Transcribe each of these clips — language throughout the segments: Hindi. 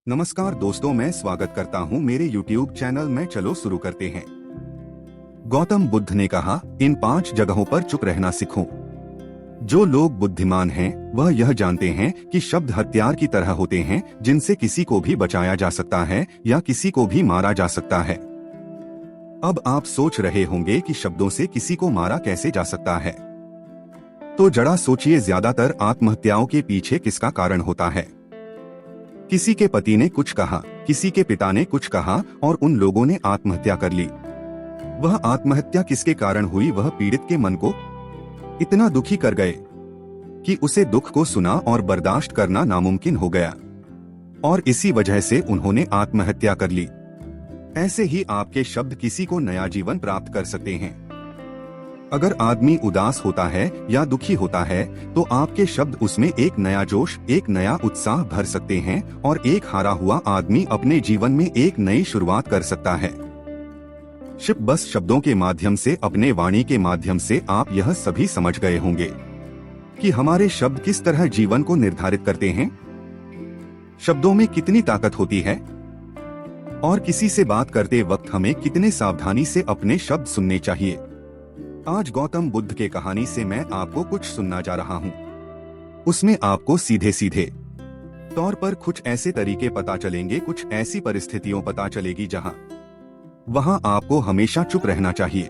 नमस्कार दोस्तों, मैं स्वागत करता हूं मेरे YouTube चैनल में। चलो शुरू करते हैं। गौतम बुद्ध ने कहा, इन 5 जगहों पर चुप रहना सीखो। जो लोग बुद्धिमान हैं वह यह जानते हैं कि शब्द हथियार की तरह होते हैं जिनसे किसी को भी बचाया जा सकता है या किसी को भी मारा जा सकता है। अब आप सोच रहे होंगे कि शब्दों से किसी को मारा कैसे जा सकता है। तो जरा सोचिए, ज्यादातर आत्महत्याओं के पीछे किसका कारण होता है? किसी के पति ने कुछ कहा, किसी के पिता ने कुछ कहा और उन लोगों ने आत्महत्या कर ली। वह आत्महत्या किसके कारण हुई? वह पीड़ित के मन को इतना दुखी कर गए कि उसे दुख को सुना और बर्दाश्त करना नामुमकिन हो गया और इसी वजह से उन्होंने आत्महत्या कर ली। ऐसे ही आपके शब्द किसी को नया जीवन प्राप्त कर सकते हैं। अगर आदमी उदास होता है या दुखी होता है तो आपके शब्द उसमें एक नया जोश, एक नया उत्साह भर सकते हैं और एक हारा हुआ आदमी अपने जीवन में एक नई शुरुआत कर सकता है। बस शब्दों के माध्यम से, अपने वाणी के माध्यम से आप यह सभी समझ गए होंगे कि हमारे शब्द किस तरह जीवन को निर्धारित करते हैं। शब्दों में कितनी ताकत होती है और किसी से बात करते वक्त हमें कितने सावधानी से अपने शब्द सुनने चाहिए। आज गौतम बुद्ध के कहानी से मैं आपको कुछ सुनना जा रहा हूँ। उसमें आपको सीधे सीधे तौर पर कुछ ऐसे तरीके पता चलेंगे, कुछ ऐसी परिस्थितियों पता चलेगी वहां आपको हमेशा चुप रहना चाहिए।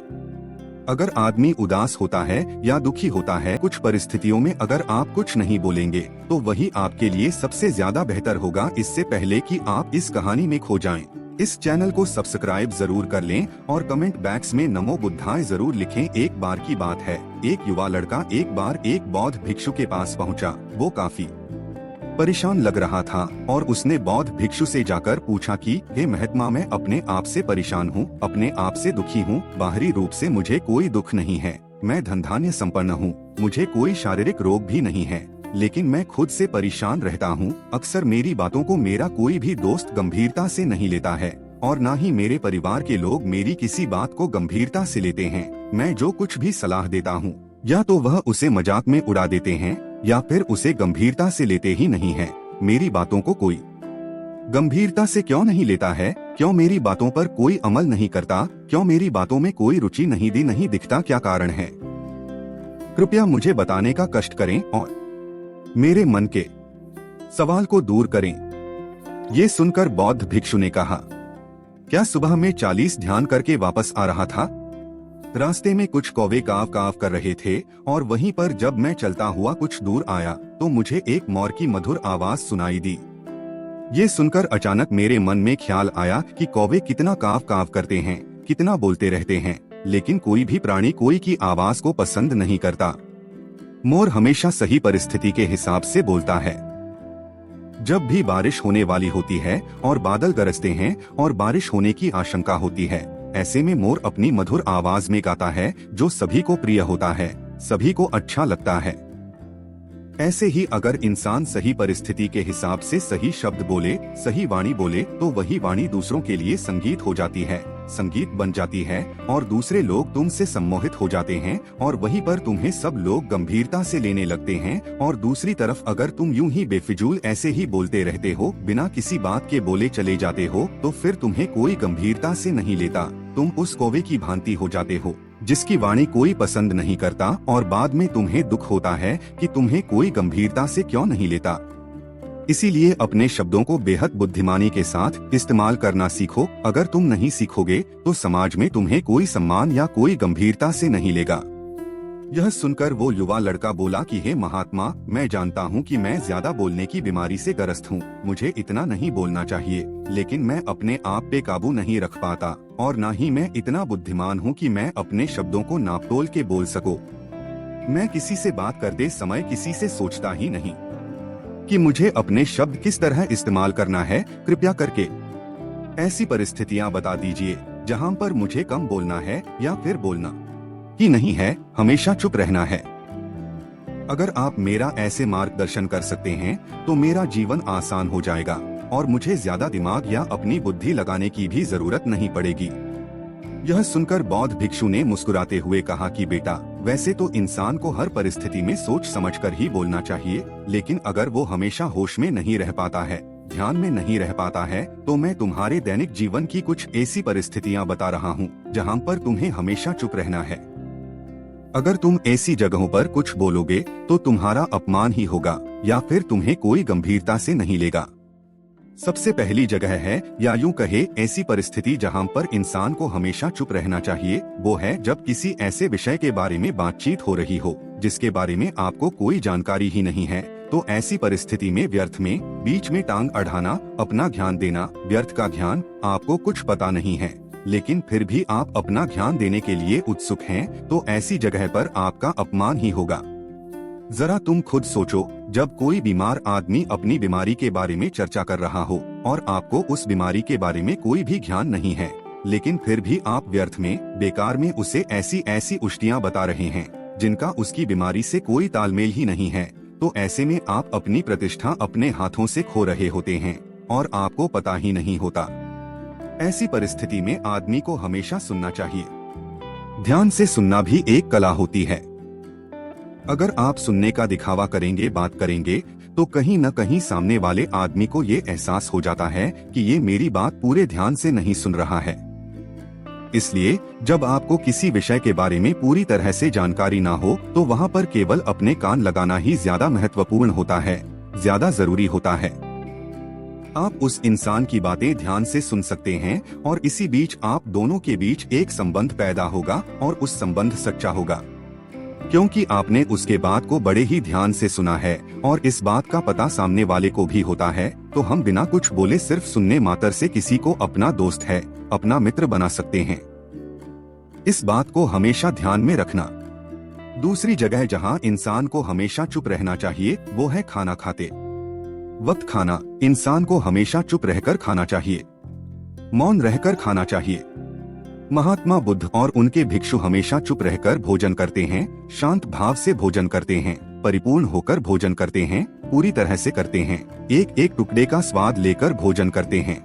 अगर आदमी उदास होता है या दुखी होता है, कुछ परिस्थितियों में अगर आप कुछ नहीं बोलेंगे तो वही आपके लिए सबसे ज्यादा बेहतर होगा, इससे पहले कि आप इस कहानी में खो जाएं। इस चैनल को सब्सक्राइब जरूर कर लें और कमेंट बॉक्स में नमो बुद्धाय जरूर लिखें। एक बार की बात है, एक युवा लड़का एक बार एक बौद्ध भिक्षु के पास पहुंचा। वो काफी परेशान लग रहा था और उसने बौद्ध भिक्षु से जाकर पूछा कि हे महात्मा, मैं अपने आप से परेशान हूँ, अपने आप से दुखी हूँ। बाहरी रूप से मुझे कोई दुख नहीं है, मैं धन धान्य संपन्न हूँ, मुझे कोई शारीरिक रोग भी नहीं है, लेकिन मैं खुद से परेशान रहता हूँ। अक्सर मेरी बातों को मेरा कोई भी दोस्त गंभीरता से नहीं लेता है और न ही मेरे परिवार के लोग मेरी किसी बात को गंभीरता से लेते हैं। मैं जो कुछ भी सलाह देता हूँ या तो वह उसे मजाक में उड़ा देते हैं या फिर उसे गंभीरता से लेते ही नहीं है। मेरी बातों को कोई गंभीरता से क्यों नहीं लेता है? क्यों मेरी बातों पर कोई अमल नहीं करता? क्यों मेरी बातों में कोई रुचि नहीं दिखता? क्या कारण है? कृपया मुझे बताने का कष्ट करें और मेरे मन के सवाल को दूर करें। ये सुनकर बौद्ध भिक्षु ने कहा, क्या सुबह में 40 ध्यान करके वापस आ रहा था? रास्ते में कुछ कौवे काव काव कर रहे थे और वहीं पर जब मैं चलता हुआ कुछ दूर आया तो मुझे एक मोर की मधुर आवाज सुनाई दी। ये सुनकर अचानक मेरे मन में ख्याल आया कि कौवे कितना काव काव करते हैं, कितना बोलते रहते हैं, लेकिन कोई भी प्राणी कोई की आवाज को पसंद नहीं करता। मोर हमेशा सही परिस्थिति के हिसाब से बोलता है। जब भी बारिश होने वाली होती है और बादल गरजते हैं और बारिश होने की आशंका होती है, ऐसे में मोर अपनी मधुर आवाज में गाता है जो सभी को प्रिय होता है, सभी को अच्छा लगता है। ऐसे ही अगर इंसान सही परिस्थिति के हिसाब से सही शब्द बोले, सही वाणी बोले, तो वही वाणी दूसरों के लिए संगीत हो जाती है, संगीत बन जाती है और दूसरे लोग तुमसे सम्मोहित हो जाते हैं और वहीं पर तुम्हें सब लोग गंभीरता से लेने लगते हैं। और दूसरी तरफ अगर तुम यूं ही बेफिजूल ऐसे ही बोलते रहते हो, बिना किसी बात के बोले चले जाते हो, तो फिर तुम्हें कोई गंभीरता से नहीं लेता। तुम उस कौवे की भांति हो जाते हो जिसकी वाणी कोई पसंद नहीं करता और बाद में तुम्हें दुख होता है कि तुम्हें कोई गंभीरता से क्यों नहीं लेता। इसीलिए अपने शब्दों को बेहद बुद्धिमानी के साथ इस्तेमाल करना सीखो। अगर तुम नहीं सीखोगे तो समाज में तुम्हें कोई सम्मान या कोई गंभीरता से नहीं लेगा। यह सुनकर वो युवा लड़का बोला कि हे महात्मा, मैं जानता हूँ कि मैं ज्यादा बोलने की बीमारी से ग्रस्त हूँ, मुझे इतना नहीं बोलना चाहिए, लेकिन मैं अपने आप पे काबू नहीं रख पाता और न ही मैं इतना बुद्धिमान हूँ कि मैं अपने शब्दों को नापतोल के बोल सकूं। मैं किसी से बात करते समय किसी से सोचता ही नहीं कि मुझे अपने शब्द किस तरह इस्तेमाल करना है। कृपया करके ऐसी परिस्थितियाँ बता दीजिए जहाँ पर मुझे कम बोलना है या फिर बोलना ही नहीं है, हमेशा चुप रहना है। अगर आप मेरा ऐसे मार्गदर्शन कर सकते हैं तो मेरा जीवन आसान हो जाएगा और मुझे ज्यादा दिमाग या अपनी बुद्धि लगाने की भी जरूरत नहीं पड़ेगी। यह सुनकर बौद्ध भिक्षु ने मुस्कुराते हुए कहा कि बेटा, वैसे तो इंसान को हर परिस्थिति में सोच समझकर ही बोलना चाहिए, लेकिन अगर वो हमेशा होश में नहीं रह पाता है ध्यान में नहीं रह पाता है, तो मैं तुम्हारे दैनिक जीवन की कुछ ऐसी परिस्थितियां बता रहा हूँ जहाँ पर तुम्हें हमेशा चुप रहना है। अगर तुम ऐसी जगहों पर कुछ बोलोगे तो तुम्हारा अपमान ही होगा या फिर तुम्हें कोई गंभीरता से नहीं लेगा। सबसे पहली जगह है, या यूं कहे ऐसी परिस्थिति जहां पर इंसान को हमेशा चुप रहना चाहिए, वो है जब किसी ऐसे विषय के बारे में बातचीत हो रही हो जिसके बारे में आपको कोई जानकारी ही नहीं है। तो ऐसी परिस्थिति में व्यर्थ में बीच में टांग अड़ाना, अपना ध्यान देना, व्यर्थ का ध्यान, आपको कुछ पता नहीं है लेकिन फिर भी आप अपना ध्यान देने के लिए उत्सुक हैं, तो ऐसी जगह पर आपका अपमान ही होगा। जरा तुम खुद सोचो, जब कोई बीमार आदमी अपनी बीमारी के बारे में चर्चा कर रहा हो और आपको उस बीमारी के बारे में कोई भी ज्ञान नहीं है, लेकिन फिर भी आप व्यर्थ में, बेकार में उसे ऐसी ऐसी उष्टियां बता रहे हैं जिनका उसकी बीमारी से कोई तालमेल ही नहीं है, तो ऐसे में आप अपनी प्रतिष्ठा अपने हाथों से खो रहे होते हैं और आपको पता ही नहीं होता। ऐसी परिस्थिति में आदमी को हमेशा सुनना चाहिए। ध्यान से सुनना भी एक कला होती है। अगर आप सुनने का दिखावा करेंगे, बात करेंगे, तो कहीं न कहीं सामने वाले आदमी को ये एहसास हो जाता है कि ये मेरी बात पूरे ध्यान से नहीं सुन रहा है। इसलिए जब आपको किसी विषय के बारे में पूरी तरह से जानकारी ना हो, तो वहाँ पर केवल अपने कान लगाना ही ज्यादा महत्वपूर्ण होता है, ज्यादा जरूरी होता है। आप उस इंसान की बातें ध्यान से सुन सकते हैं और इसी बीच आप दोनों के बीच एक संबंध पैदा होगा और उस संबंध सच्चा होगा, क्योंकि आपने उसके बात को बड़े ही ध्यान से सुना है और इस बात का पता सामने वाले को भी होता है। तो हम बिना कुछ बोले सिर्फ सुनने मात्र से किसी को अपना दोस्त है, अपना मित्र बना सकते हैं। इस बात को हमेशा ध्यान में रखना। दूसरी जगह जहां इंसान को हमेशा चुप रहना चाहिए वो है खाना खाते वक्त। खाना, इंसान को हमेशा चुप रहकर खाना चाहिए, मौन रहकर खाना चाहिए। महात्मा बुद्ध और उनके भिक्षु हमेशा चुप रहकर भोजन करते हैं, शांत भाव से भोजन करते हैं, परिपूर्ण होकर भोजन करते हैं, पूरी तरह से करते हैं, एक एक टुकड़े का स्वाद लेकर भोजन करते हैं।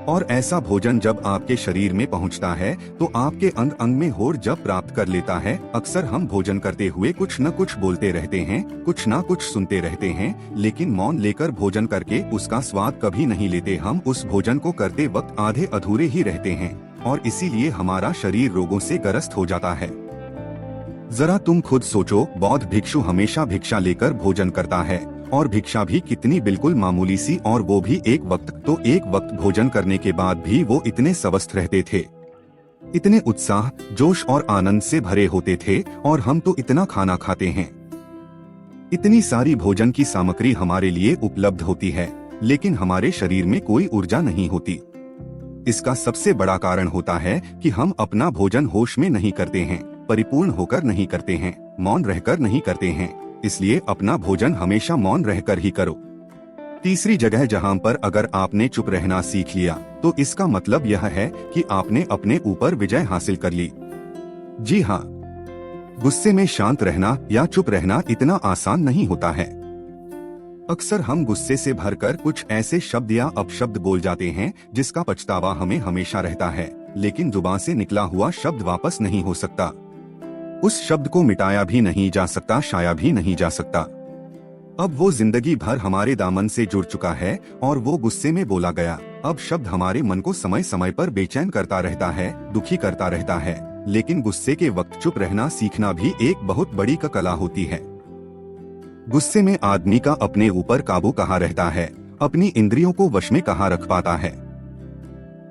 और ऐसा भोजन जब आपके शरीर में पहुंचता है तो आपके अंग अंग में होड़ जब प्राप्त कर लेता है। अक्सर हम भोजन करते हुए कुछ न कुछ बोलते रहते हैं, कुछ न कुछ सुनते रहते हैं, लेकिन मौन लेकर भोजन करके उसका स्वाद कभी नहीं लेते। हम उस भोजन को करते वक्त आधे अधूरे ही रहते हैं और इसीलिए हमारा शरीर रोगों से ग्रस्त हो जाता है। जरा तुम खुद सोचो, बौद्ध भिक्षु हमेशा भिक्षा लेकर भोजन करता है और भिक्षा भी कितनी बिल्कुल मामूली सी, और वो भी एक वक्त। तो एक वक्त भोजन करने के बाद भी वो इतने स्वस्थ रहते थे, इतने उत्साह, जोश और आनंद से भरे होते थे। और हम तो इतना खाना खाते हैं, इतनी सारी भोजन की सामग्री हमारे लिए उपलब्ध होती है, लेकिन हमारे शरीर में कोई ऊर्जा नहीं होती। इसका सबसे बड़ा कारण होता है कि हम अपना भोजन होश में नहीं करते हैं, परिपूर्ण होकर नहीं करते हैं, मौन रहकर नहीं करते हैं। इसलिए अपना भोजन हमेशा मौन रहकर ही करो। तीसरी जगह जहां पर अगर आपने चुप रहना सीख लिया तो इसका मतलब यह है कि आपने अपने ऊपर विजय हासिल कर ली। जी हाँ, गुस्से में शांत रहना या चुप रहना इतना आसान नहीं होता है। अक्सर हम गुस्से से भरकर कुछ ऐसे शब्द या अपशब्द बोल जाते हैं जिसका पछतावा हमें हमेशा रहता है, लेकिन जुबान से निकला हुआ शब्द वापस नहीं हो सकता। उस शब्द को मिटाया भी नहीं जा सकता, शाया भी नहीं जा सकता। अब वो जिंदगी भर हमारे दामन से जुड़ चुका है और वो गुस्से में बोला गया अब शब्द हमारे मन को समय समय पर बेचैन करता रहता है, दुखी करता रहता है। लेकिन गुस्से के वक्त चुप रहना सीखना भी एक बहुत बड़ी कला होती है। गुस्से में आदमी का अपने ऊपर काबू कहाँ रहता है, अपनी इंद्रियों को वश में कहाँ रख पाता है।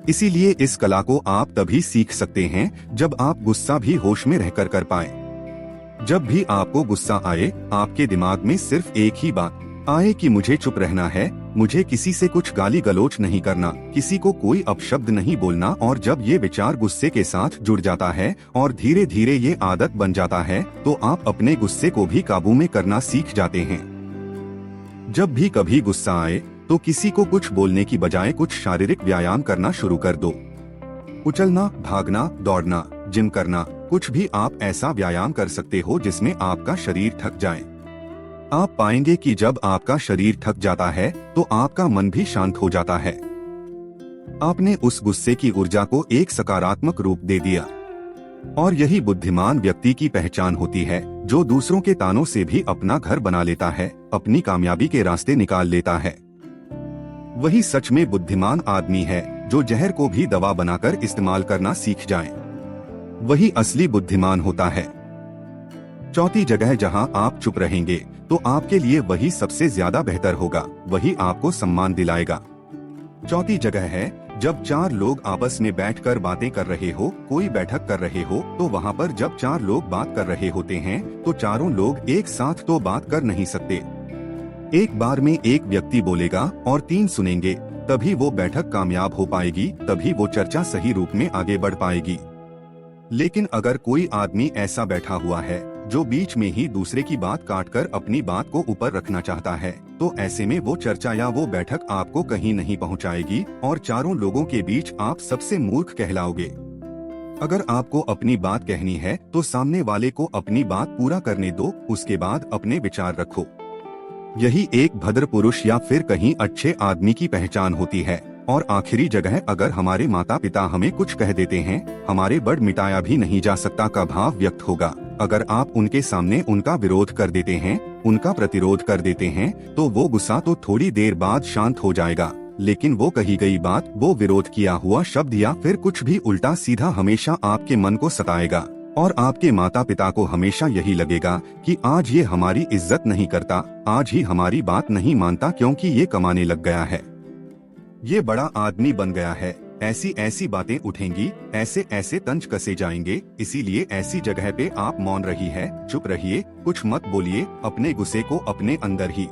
इसीलिए इस कला को आप तभी सीख सकते हैं जब आप गुस्सा भी होश में रहकर कर पाएं। जब भी आपको गुस्सा आए, आपके दिमाग में सिर्फ एक ही बात आए कि मुझे चुप रहना है, मुझे किसी से कुछ गाली गलौज नहीं करना, किसी को कोई अपशब्द नहीं बोलना। और जब ये विचार गुस्से के साथ जुड़ जाता है और धीरे धीरे ये आदत बन जाता है, तो आप अपने गुस्से को भी काबू में करना सीख जाते हैं। जब भी कभी गुस्सा आए तो किसी को कुछ बोलने की बजाय कुछ शारीरिक व्यायाम करना शुरू कर दो। उछलना, भागना, दौड़ना, जिम करना, कुछ भी आप ऐसा व्यायाम कर सकते हो जिसमें आपका शरीर थक जाए। आप पाएंगे कि जब आपका शरीर थक जाता है तो आपका मन भी शांत हो जाता है। आपने उस गुस्से की ऊर्जा को एक सकारात्मक रूप दे दिया। और यही बुद्धिमान व्यक्ति की पहचान होती है, जो दूसरों के तानों से भी अपना घर बना लेता है, अपनी कामयाबी के रास्ते निकाल लेता है। वही सच में बुद्धिमान आदमी है जो जहर को भी दवा बनाकर इस्तेमाल करना सीख जाए। वही असली बुद्धिमान होता है। चौथी जगह जहां आप चुप रहेंगे तो आपके लिए वही सबसे ज्यादा बेहतर होगा, वही आपको सम्मान दिलाएगा। चौथी जगह है जब चार लोग आपस में बैठकर बातें कर रहे हो, कोई बैठक कर रहे हो, तो वहाँ पर जब चार लोग बात कर रहे होते हैं तो चारों लोग एक साथ तो बात कर नहीं सकते। एक बार में एक व्यक्ति बोलेगा और तीन सुनेंगे, तभी वो बैठक कामयाब हो पाएगी, तभी वो चर्चा सही रूप में आगे बढ़ पाएगी। लेकिन अगर कोई आदमी ऐसा बैठा हुआ है जो बीच में ही दूसरे की बात काटकर अपनी बात को ऊपर रखना चाहता है, तो ऐसे में वो चर्चा या वो बैठक आपको कहीं नहीं पहुंचाएगी और चारों लोगों के बीच आप सबसे मूर्ख कहलाओगे। अगर आपको अपनी बात कहनी है तो सामने वाले को अपनी बात पूरा करने दो, उसके बाद अपने विचार रखो। यही एक भद्र पुरुष या फिर कहीं अच्छे आदमी की पहचान होती है। और आखिरी जगह, अगर हमारे माता पिता हमें कुछ कह देते हैं, हमारे बड़ मिटाया भी नहीं जा सकता का भाव व्यक्त होगा। अगर आप उनके सामने उनका विरोध कर देते हैं, उनका प्रतिरोध कर देते हैं, तो वो गुस्सा तो थोड़ी देर बाद शांत हो जाएगा, लेकिन वो कही गई बात, वो विरोध किया हुआ शब्द या फिर कुछ भी उल्टा सीधा हमेशा आपके मन को सताएगा। और आपके माता पिता को हमेशा यही लगेगा कि आज ये हमारी इज्जत नहीं करता, आज ही हमारी बात नहीं मानता क्योंकि ये कमाने लग गया है, ये बड़ा आदमी बन गया है। ऐसी ऐसी बातें उठेंगी, ऐसे ऐसे तंज कसे जाएंगे। इसीलिए ऐसी जगह पे आप मौन रही है, चुप रहिए, कुछ मत बोलिए, अपने गुस्से को अपने अंदर ही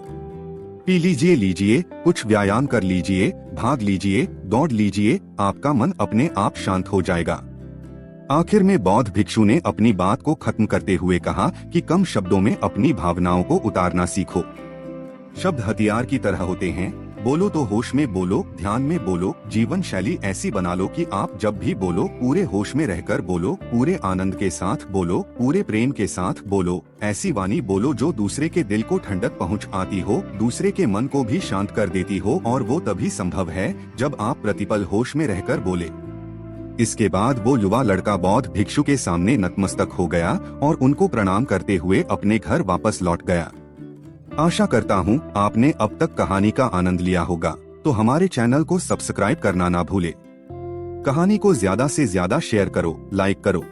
पी लीजिए, कुछ व्यायाम कर लीजिए, भाग लीजिए, दौड़ लीजिए, आपका मन अपने आप शांत हो जाएगा। आखिर में बौद्ध भिक्षु ने अपनी बात को खत्म करते हुए कहा कि कम शब्दों में अपनी भावनाओं को उतारना सीखो। शब्द हथियार की तरह होते हैं, बोलो तो होश में बोलो, ध्यान में बोलो, जीवन शैली ऐसी बना लो कि आप जब भी बोलो पूरे होश में रहकर बोलो, पूरे आनंद के साथ बोलो, पूरे प्रेम के साथ बोलो। ऐसी वाणी बोलो जो दूसरे के दिल को ठंडक पहुंच आती हो, दूसरे के मन को भी शांत कर देती हो, और वो तभी संभव है जब आप प्रतिपल होश में रहकर बोले। इसके बाद वो युवा लड़का बौद्ध भिक्षु के सामने नतमस्तक हो गया और उनको प्रणाम करते हुए अपने घर वापस लौट गया। आशा करता हूँ आपने अब तक कहानी का आनंद लिया होगा, तो हमारे चैनल को सब्सक्राइब करना ना भूले। कहानी को ज्यादा से ज्यादा शेयर करो, लाइक करो,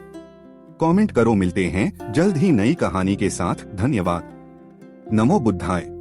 कमेंट करो। मिलते हैं जल्द ही नई कहानी के साथ। धन्यवाद। नमो बुद्धाय।